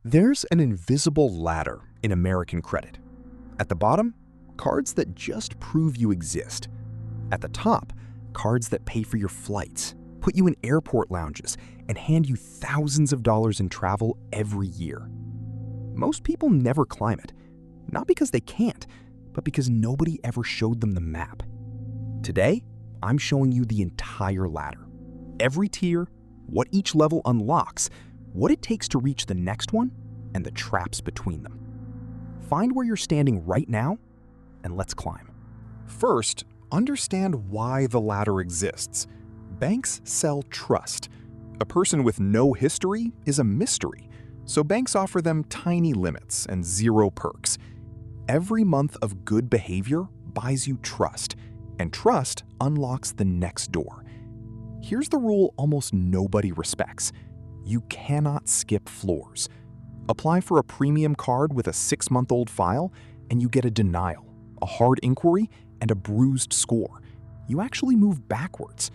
There's an invisible ladder in American credit. At the bottom, cards that just prove you exist. At the top, cards that pay for your flights, put you in airport lounges, and hand you thousands of dollars in travel every year. Most people never climb it, not because they can't, but because nobody ever showed them the map. Today, I'm showing you the entire ladder. Every tier, what each level unlocks, what it takes to reach the next one, and the traps between them. Find where you're standing right now, and let's climb. First, understand why the ladder exists. Banks sell trust. A person with no history is a mystery, so banks offer them tiny limits and zero perks. Every month of good behavior buys you trust, and trust unlocks the next door. Here's the rule almost nobody respects. You cannot skip floors. Apply for a premium card with a 6-month-old file, and you get a denial, a hard inquiry, and a bruised score. You actually move backwards.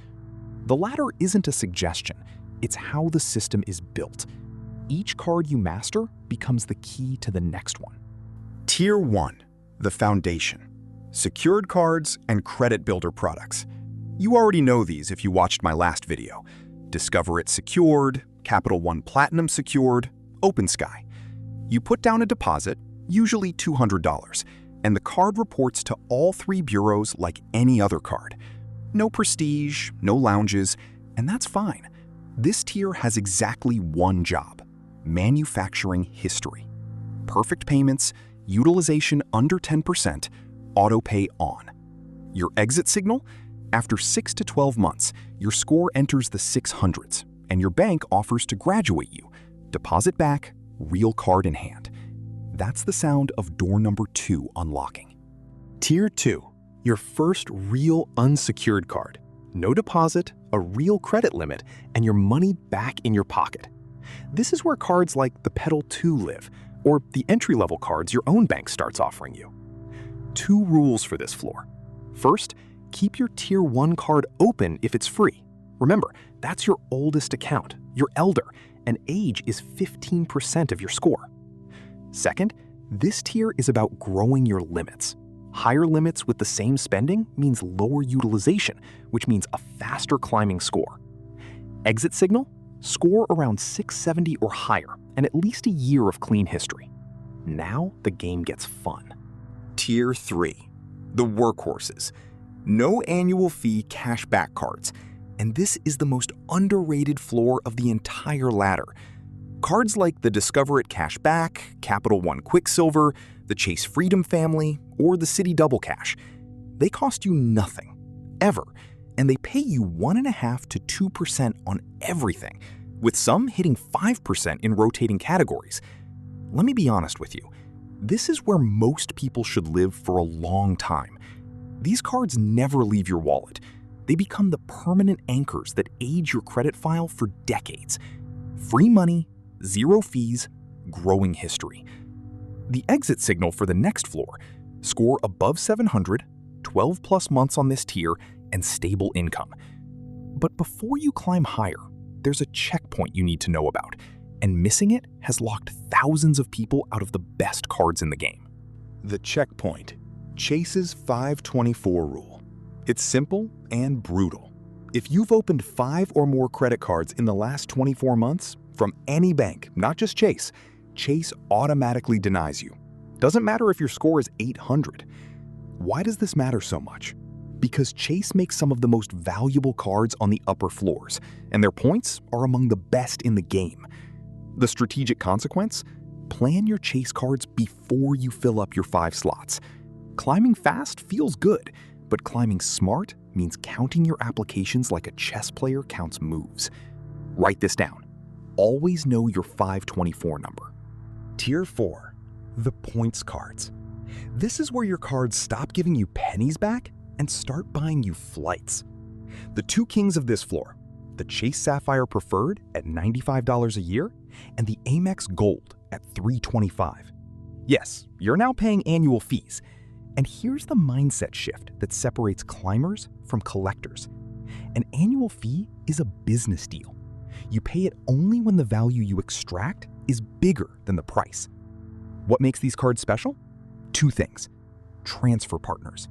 The ladder isn't a suggestion, it's how the system is built. Each card you master becomes the key to the next one. Tier 1, the foundation. Secured cards and credit builder products. You already know these if you watched my last video. Discover It Secured, Capital One Platinum Secured, Open Sky. You put down a deposit, usually $200, and the card reports to all 3 bureaus like any other card. No prestige, no lounges, and that's fine. This tier has exactly one job: manufacturing history. Perfect payments, utilization under 10%, auto pay on. Your exit signal? After 6 to 12 months, your score enters the 600s, and your bank offers to graduate you. Deposit back, real card in hand. That's the sound of door number 2 unlocking. Tier 2, your first real unsecured card. No deposit, a real credit limit, and your money back in your pocket. This is where cards like the Pedal 2 live, or the entry-level cards your own bank starts offering you. 2 rules for this floor. First, keep your Tier 1 card open if it's free. Remember, that's your oldest account, your elder, and age is 15% of your score. Second, this tier is about growing your limits. Higher limits with the same spending means lower utilization, which means a faster climbing score. Exit signal? Score around 670 or higher, and at least a year of clean history. Now the game gets fun. Tier 3, the Workhorses. No annual fee cashback cards. And this is the most underrated floor of the entire ladder. Cards like the Discover It Cashback, Capital One Quicksilver, the Chase Freedom Family, or the Citi Double Cash. They cost you nothing, ever, and they pay you 1.5% to 2% on everything, with some hitting 5% in rotating categories. Let me be honest with you. This is where most people should live for a long time. These cards never leave your wallet. They become the permanent anchors that age your credit file for decades. Free money, zero fees, growing history. The exit signal for the next floor: score above 700, 12 plus months on this tier, and stable income. But before you climb higher, there's a checkpoint you need to know about, and missing it has locked thousands of people out of the best cards in the game. The checkpoint: Chase's 524 rule. It's simple and brutal. If you've opened 5 or more credit cards in the last 24 months from any bank, not just Chase, Chase automatically denies you. Doesn't matter if your score is 800. Why does this matter so much? Because Chase makes some of the most valuable cards on the upper floors, and their points are among the best in the game. The strategic consequence? Plan your Chase cards before you fill up your 5 slots. Climbing fast feels good, but climbing smart means counting your applications like a chess player counts moves. Write this down. Always know your 524 number. Tier 4, the points cards. This is where your cards stop giving you pennies back and start buying you flights. The 2 kings of this floor: the Chase Sapphire Preferred at $95 a year and the Amex Gold at $325. Yes, you're now paying annual fees. And here's the mindset shift that separates climbers from collectors. An annual fee is a business deal. You pay it only when the value you extract is bigger than the price. What makes these cards special? Two things. Transfer partners.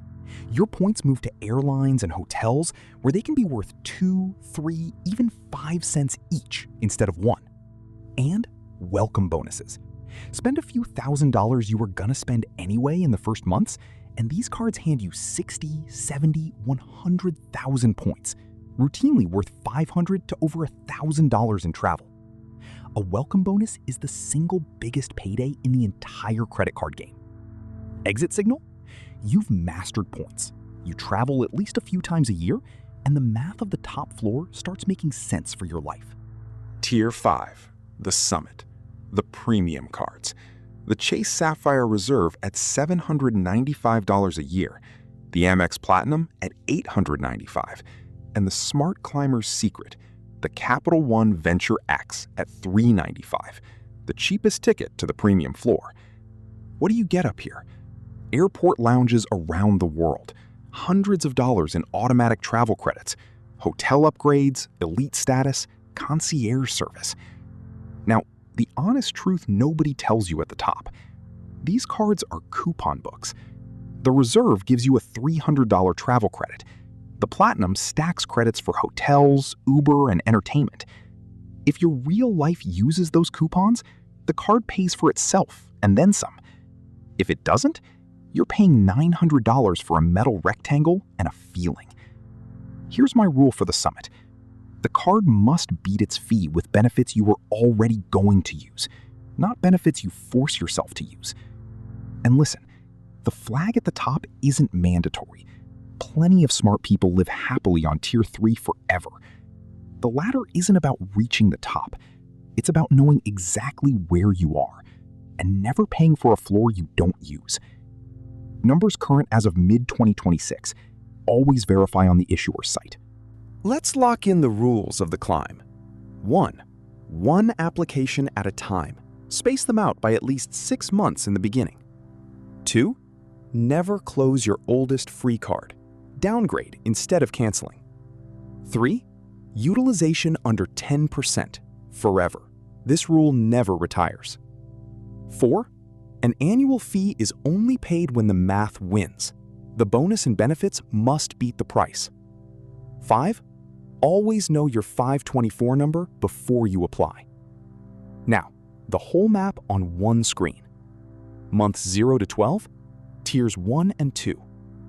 Your points move to airlines and hotels where they can be worth 2, 3, even 5 cents each instead of 1. And welcome bonuses. Spend a few $1,000s you were gonna spend anyway in the first months, and these cards hand you 60, 70, 100,000 points, routinely worth $500 to over $1,000 in travel. A welcome bonus is the single biggest payday in the entire credit card game. Exit signal? You've mastered points. You travel at least a few times a year, and the math of the top floor starts making sense for your life. Tier 5, the Summit, the premium cards. The Chase Sapphire Reserve at $795 a year, the Amex Platinum at $895, and the Smart Climber's Secret, the Capital One Venture X at $395, the cheapest ticket to the premium floor. What do you get up here? Airport lounges around the world, hundreds of dollars in automatic travel credits, hotel upgrades, elite status, concierge service. Now, the honest truth nobody tells you at the top. These cards are coupon books. The Reserve gives you a $300 travel credit. The Platinum stacks credits for hotels, Uber, and entertainment. If your real life uses those coupons, the card pays for itself and then some. If it doesn't, you're paying $900 for a metal rectangle and a feeling. Here's my rule for the Summit. The card must beat its fee with benefits you were already going to use, not benefits you force yourself to use. And listen, the flag at the top isn't mandatory. Plenty of smart people live happily on Tier 3 forever. The ladder isn't about reaching the top. It's about knowing exactly where you are and never paying for a floor you don't use. Numbers current as of mid-2026. Always verify on the issuer's site. Let's lock in the rules of the climb. 1. One application at a time. Space them out by at least 6 months in the beginning. 2. Never close your oldest free card. Downgrade instead of canceling. 3. Utilization under 10%. Forever. This rule never retires. 4. An annual fee is only paid when the math wins. The bonus and benefits must beat the price. 5. Always know your 524 number before you apply. Now, the whole map on one screen. Months 0 to 12, Tiers 1 and 2,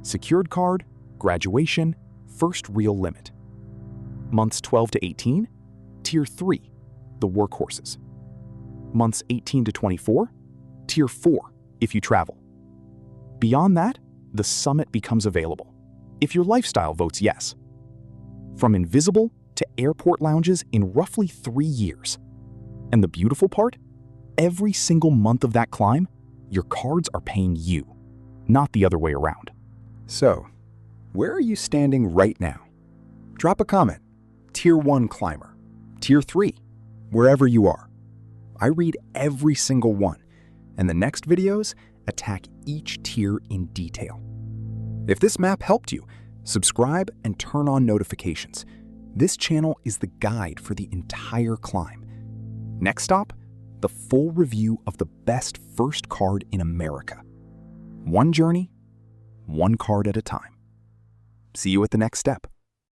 secured card, graduation, first real limit. Months 12 to 18, Tier 3, the Workhorses. Months 18 to 24, Tier 4, if you travel. Beyond that, the Summit becomes available, if your lifestyle votes yes. From invisible to airport lounges in roughly 3 years. And the beautiful part? Every single month of that climb, your cards are paying you, not the other way around. So, where are you standing right now? Drop a comment. Tier 1 climber. Tier 3, wherever you are. I read every single one, and the next videos attack each tier in detail. If this map helped you, subscribe and turn on notifications. This channel is the guide for the entire climb. Next stop, the full review of the best first card in America. One journey, one card at a time. See you at the next step.